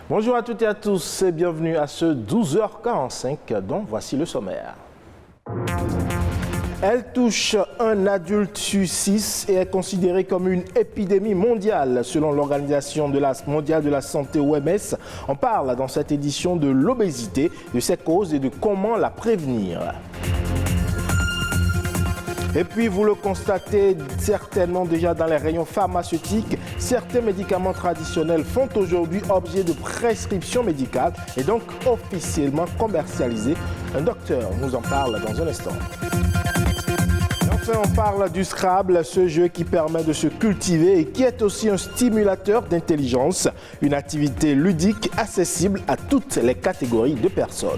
Bonjour à toutes et à tous et bienvenue à ce 12h45 dont voici le sommaire. Elle touche un adulte sur 6 et est considérée comme une épidémie mondiale selon l'Organisation mondiale de la santé OMS. On parle dans cette édition de l'obésité, de ses causes et de comment la prévenir. Et puis, vous le constatez certainement déjà dans les rayons pharmaceutiques, certains médicaments traditionnels font aujourd'hui objet de prescription médicale et donc officiellement commercialisés. Un docteur nous en parle dans un instant. Et enfin, on parle du Scrabble, ce jeu qui permet de se cultiver et qui est aussi un stimulateur d'intelligence, une activité ludique accessible à toutes les catégories de personnes.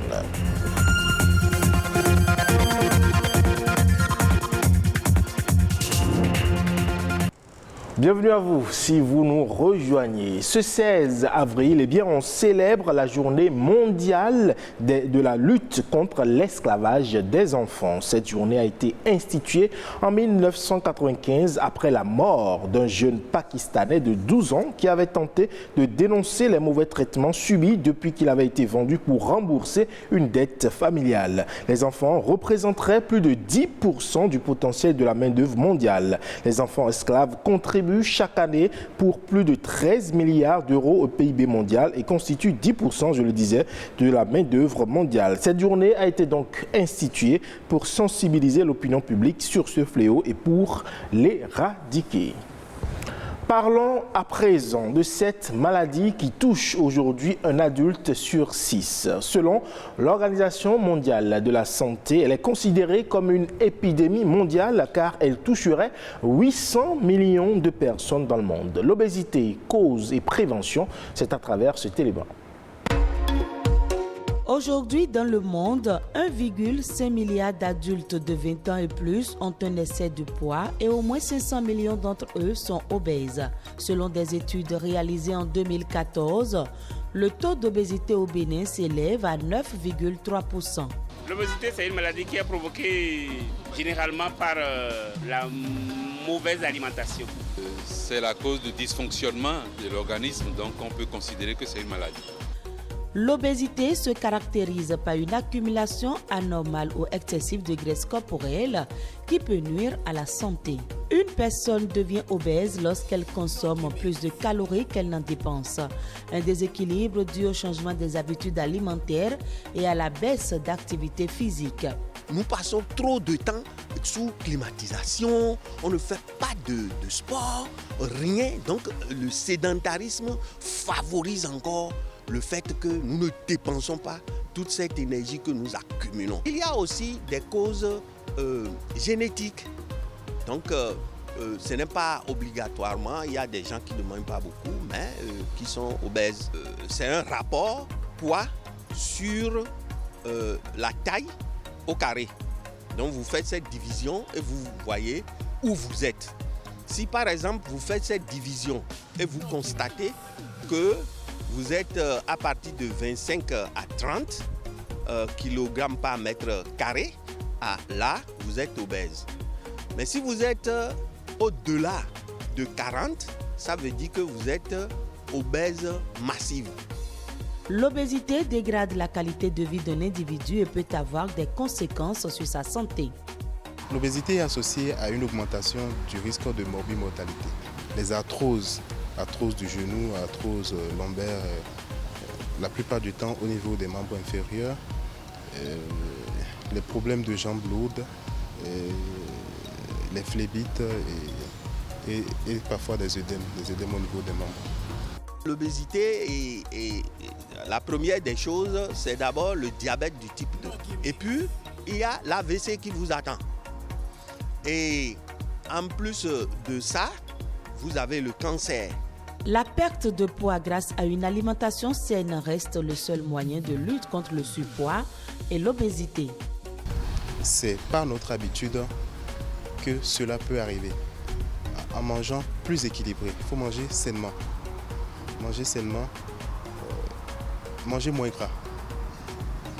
Bienvenue à vous si vous nous rejoignez. Ce 16 avril, on célèbre la journée mondiale de la lutte contre l'esclavage des enfants. Cette journée a été instituée en 1995 après la mort d'un jeune Pakistanais de 12 ans qui avait tenté de dénoncer les mauvais traitements subis depuis qu'il avait été vendu pour rembourser une dette familiale. Les enfants représenteraient plus de 10% du potentiel de la main-d'œuvre mondiale. Les enfants esclaves contribuent chaque année pour plus de 13 milliards d'euros au PIB mondial et constituent 10%, je le disais, de la main-d'œuvre mondiale. Cette journée a été donc instituée pour sensibiliser l'opinion publique sur ce fléau et pour l'éradiquer. Parlons à présent de cette maladie qui touche aujourd'hui un adulte sur 6. Selon l'Organisation mondiale de la santé, elle est considérée comme une épidémie mondiale car elle toucherait 800 millions de personnes dans le monde. L'obésité, cause et prévention, c'est à travers ce téléban. Aujourd'hui, dans le monde, 1,5 milliard d'adultes de 20 ans et plus ont un excès de poids et au moins 500 millions d'entre eux sont obèses. Selon des études réalisées en 2014, le taux d'obésité au Bénin s'élève à 9,3%. L'obésité, c'est une maladie qui est provoquée généralement par la mauvaise alimentation. C'est la cause du dysfonctionnement de l'organisme, donc on peut considérer que c'est une maladie. L'obésité se caractérise par une accumulation anormale ou excessive de graisse corporelle qui peut nuire à la santé. Une personne devient obèse lorsqu'elle consomme plus de calories qu'elle n'en dépense. Un déséquilibre dû au changement des habitudes alimentaires et à la baisse d'activité physique. Nous passons trop de temps sous climatisation, on ne fait pas de sport, rien. Donc le sédentarisme favorise encore le fait que nous ne dépensons pas toute cette énergie que nous accumulons. Il y a aussi des causes génétiques. Donc, ce n'est pas obligatoirement, il y a des gens qui ne mangent pas beaucoup, mais qui sont obèses. C'est un rapport poids sur la taille au carré. Donc, vous faites cette division et vous voyez où vous êtes. Si par exemple, vous faites cette division et vous constatez que vous êtes à partir de 25 à 30 kg par mètre carré, là, vous êtes obèse. Mais si vous êtes au-delà de 40, ça veut dire que vous êtes obèse massive. L'obésité dégrade la qualité de vie d'un individu et peut avoir des conséquences sur sa santé. L'obésité est associée à une augmentation du risque de morbimortalité. Les arthroses du genou, arthrose lombaire, la plupart du temps au niveau des membres inférieurs, les problèmes de jambes lourdes, les phlébites et parfois des œdèmes au niveau des membres. L'obésité, la première des choses, c'est d'abord le diabète du type 2. Et puis, il y a l'AVC qui vous attend. Et en plus de ça, vous avez le cancer. La perte de poids grâce à une alimentation saine reste le seul moyen de lutte contre le surpoids et l'obésité. C'est par notre habitude que cela peut arriver. En mangeant plus équilibré, il faut manger sainement. Manger moins gras.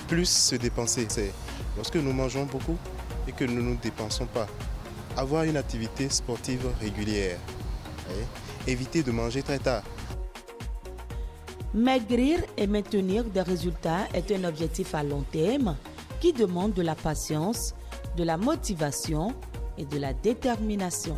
Plus se dépenser. C'est lorsque nous mangeons beaucoup et que nous ne nous dépensons pas. Avoir une activité sportive régulière. Éviter de manger très tard. Maigrir et maintenir des résultats est un objectif à long terme qui demande de la patience, de la motivation et de la détermination.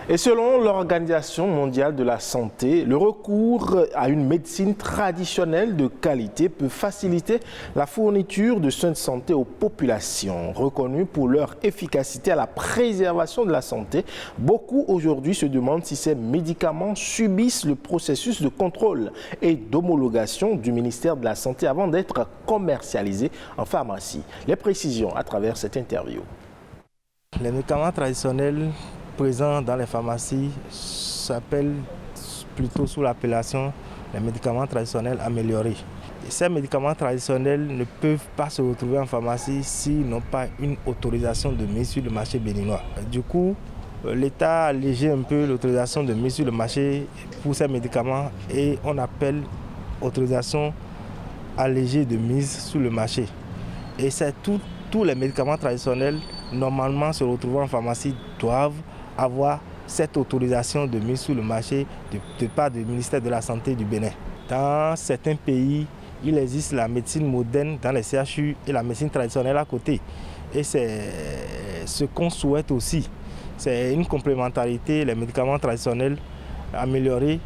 Et selon l'Organisation mondiale de la santé, le recours à une médecine traditionnelle de qualité peut faciliter la fourniture de soins de santé aux populations. Reconnus pour leur efficacité à la préservation de la santé, beaucoup aujourd'hui se demandent si ces médicaments subissent le processus de contrôle et d'homologation du ministère de la Santé avant d'être commercialisés en pharmacie. Les précisions à travers cette interview. Les médicaments traditionnels présents dans les pharmacies s'appellent plutôt sous l'appellation les médicaments traditionnels améliorés. Et ces médicaments traditionnels ne peuvent pas se retrouver en pharmacie s'ils n'ont pas une autorisation de mise sur le marché béninois. Du coup, l'État a allégé un peu l'autorisation de mise sur le marché pour ces médicaments et on appelle autorisation allégée de mise sur le marché. Et c'est tous les médicaments traditionnels normalement se retrouvant en pharmacie doivent avoir cette autorisation de mise sur le marché de part du ministère de la Santé du Bénin. Dans certains pays, il existe la médecine moderne dans les CHU et la médecine traditionnelle à côté. Et c'est ce qu'on souhaite aussi. C'est une complémentarité, les médicaments traditionnels améliorés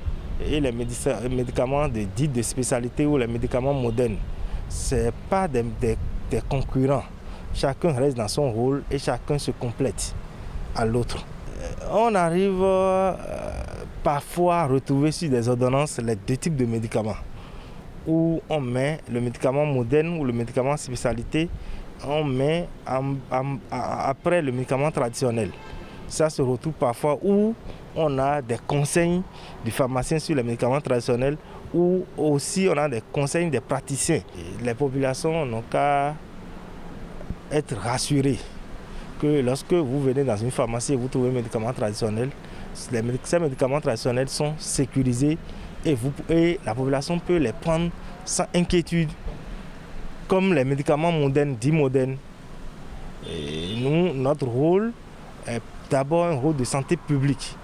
et les médicaments dits de spécialité ou les médicaments modernes. Ce n'est pas des concurrents. Chacun reste dans son rôle et chacun se complète à l'autre. On arrive parfois à retrouver sur des ordonnances les deux types de médicaments. Où on met le médicament moderne ou le médicament spécialité, on met après le médicament traditionnel. Ça se retrouve parfois où on a des conseils du pharmacien sur les médicaments traditionnels ou aussi on a des conseils des praticiens. Et les populations n'ont qu'à être rassurées que lorsque vous venez dans une pharmacie et vous trouvez un médicament traditionnel, ces médicaments traditionnels sont sécurisés et la population peut les prendre sans inquiétude, comme les médicaments modernes, dits modernes. Et nous, notre rôle est d'abord un rôle de santé publique.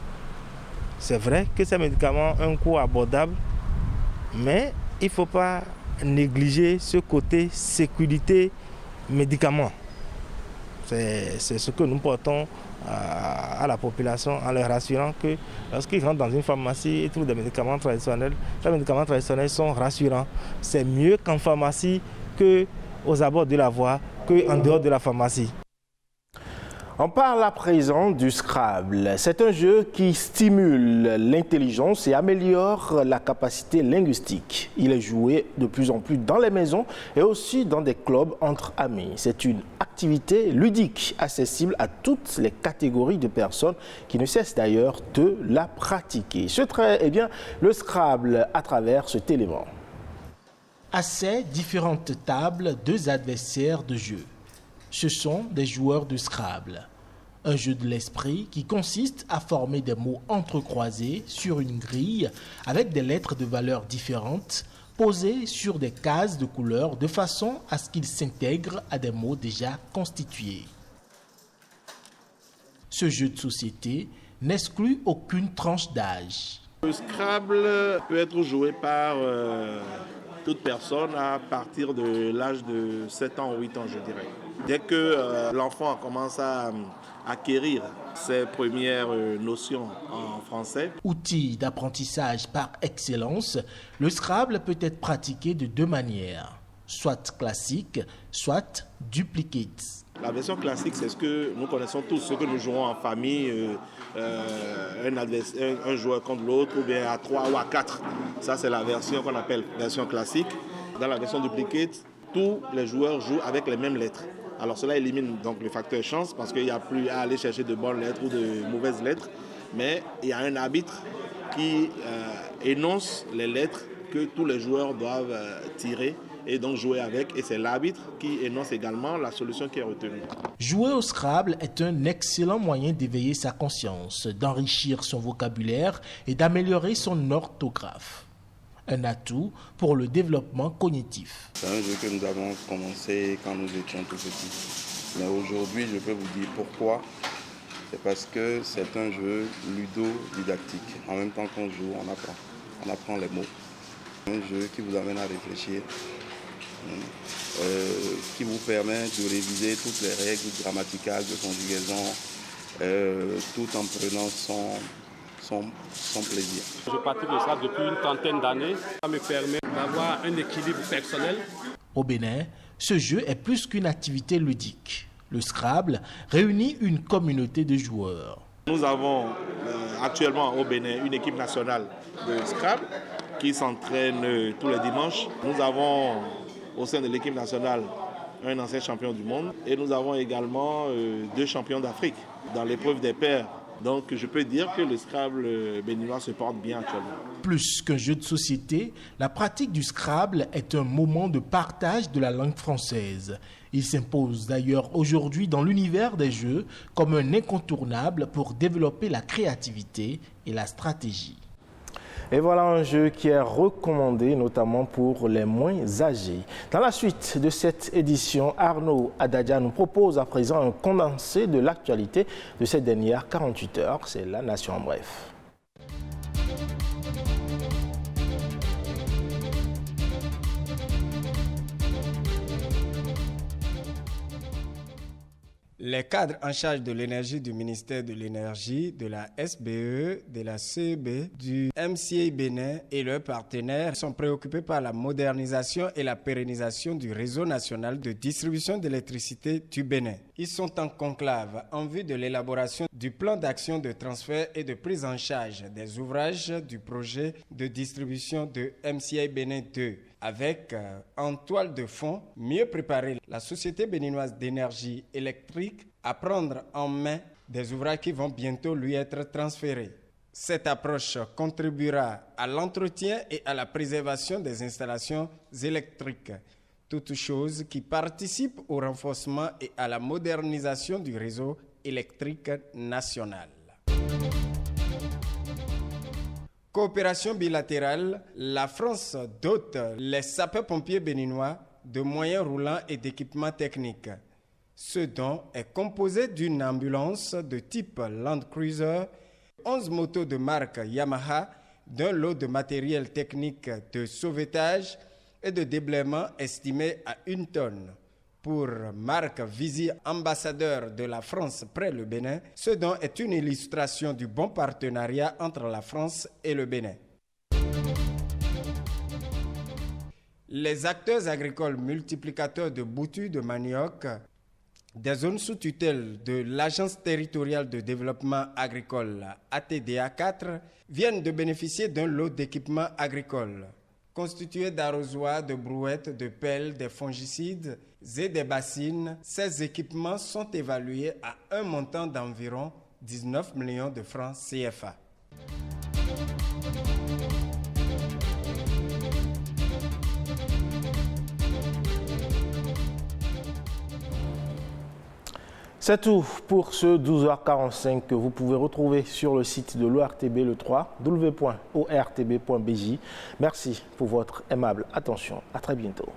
C'est vrai que ces médicaments ont un coût abordable, mais il ne faut pas négliger ce côté sécurité médicaments. C'est ce que nous portons à la population en leur rassurant que lorsqu'ils rentrent dans une pharmacie et trouvent des médicaments traditionnels, ces médicaments traditionnels sont rassurants. C'est mieux qu'en pharmacie qu'aux abords de la voie, qu'en dehors de la pharmacie. On parle à présent du Scrabble. C'est un jeu qui stimule l'intelligence et améliore la capacité linguistique. Il est joué de plus en plus dans les maisons et aussi dans des clubs entre amis. C'est une activité ludique accessible à toutes les catégories de personnes qui ne cessent d'ailleurs de la pratiquer. Le Scrabble à travers cet élément. À ces différentes tables, deux adversaires de jeu. Ce sont des joueurs de Scrabble. Un jeu de l'esprit qui consiste à former des mots entrecroisés sur une grille avec des lettres de valeurs différentes posées sur des cases de couleurs de façon à ce qu'ils s'intègrent à des mots déjà constitués. Ce jeu de société n'exclut aucune tranche d'âge. Le Scrabble peut être joué par toute personne à partir de l'âge de 7 ans ou 8 ans, je dirais. Dès que l'enfant commence à acquérir ses premières notions en français. Outil d'apprentissage par excellence, le Scrabble peut être pratiqué de deux manières, soit classique, soit duplicate. La version classique, c'est ce que nous connaissons tous, ce que nous jouons en famille, un joueur contre l'autre, ou bien à 3 ou à 4. Ça, c'est la version qu'on appelle version classique. Dans la version duplicate, tous les joueurs jouent avec les mêmes lettres. Alors cela élimine donc le facteur chance parce qu'il n'y a plus à aller chercher de bonnes lettres ou de mauvaises lettres, mais il y a un arbitre qui énonce les lettres que tous les joueurs doivent tirer et donc jouer avec, et c'est l'arbitre qui énonce également la solution qui est retenue. Jouer au Scrabble est un excellent moyen d'éveiller sa conscience, d'enrichir son vocabulaire et d'améliorer son orthographe. Un atout pour le développement cognitif. C'est un jeu que nous avons commencé quand nous étions tout petits. Mais aujourd'hui, je peux vous dire pourquoi. C'est parce que c'est un jeu ludo-didactique. En même temps qu'on joue, on apprend. on apprend les mots. Un jeu qui vous amène à réfléchir, qui vous permet de réviser toutes les règles grammaticales de conjugaison, tout en prenant son plaisir. Je pratique le Scrabble depuis une trentaine d'années. Ça me permet d'avoir un équilibre personnel. Au Bénin, ce jeu est plus qu'une activité ludique. Le Scrabble réunit une communauté de joueurs. Nous avons actuellement au Bénin une équipe nationale de Scrabble qui s'entraîne tous les dimanches. Nous avons au sein de l'équipe nationale un ancien champion du monde et nous avons également 2 champions d'Afrique dans l'épreuve des pairs. Donc je peux dire que le Scrabble béninois se porte bien actuellement. Plus qu'un jeu de société, la pratique du Scrabble est un moment de partage de la langue française. Il s'impose d'ailleurs aujourd'hui dans l'univers des jeux comme un incontournable pour développer la créativité et la stratégie. Et voilà un jeu qui est recommandé notamment pour les moins âgés. Dans la suite de cette édition, Arnaud Adadia nous propose à présent un condensé de l'actualité de ces dernières 48 heures. C'est La Nation en bref. Les cadres en charge de l'énergie du ministère de l'Énergie, de la SBE, de la CEB, du MCA Bénin et leurs partenaires sont préoccupés par la modernisation et la pérennisation du réseau national de distribution d'électricité du Bénin. Ils sont en conclave en vue de l'élaboration du plan d'action de transfert et de prise en charge des ouvrages du projet de distribution de MCA Bénin 2. Avec en toile de fond, mieux préparer la Société béninoise d'énergie électrique à prendre en main des ouvrages qui vont bientôt lui être transférés. Cette approche contribuera à l'entretien et à la préservation des installations électriques, toutes choses qui participent au renforcement et à la modernisation du réseau électrique national. Coopération bilatérale, la France dote les sapeurs-pompiers béninois de moyens roulants et d'équipements techniques. Ce don est composé d'une ambulance de type Land Cruiser, 11 motos de marque Yamaha, d'un lot de matériel technique de sauvetage et de déblaiement estimé à 1 tonne. Pour Marc Vizy, ambassadeur de la France près le Bénin, ce don est une illustration du bon partenariat entre la France et le Bénin. Les acteurs agricoles multiplicateurs de boutures de manioc des zones sous tutelle de l'Agence territoriale de développement agricole ATDA 4 viennent de bénéficier d'un lot d'équipements agricoles constitué d'arrosoirs, de brouettes, de pelles, des fongicides et des bassines. Ces équipements sont évalués à un montant d'environ 19 millions de francs CFA. C'est tout pour ce 12h45 que vous pouvez retrouver sur le site de l'ORTB, le 3, w.ortb.bj. Merci pour votre aimable attention. À très bientôt.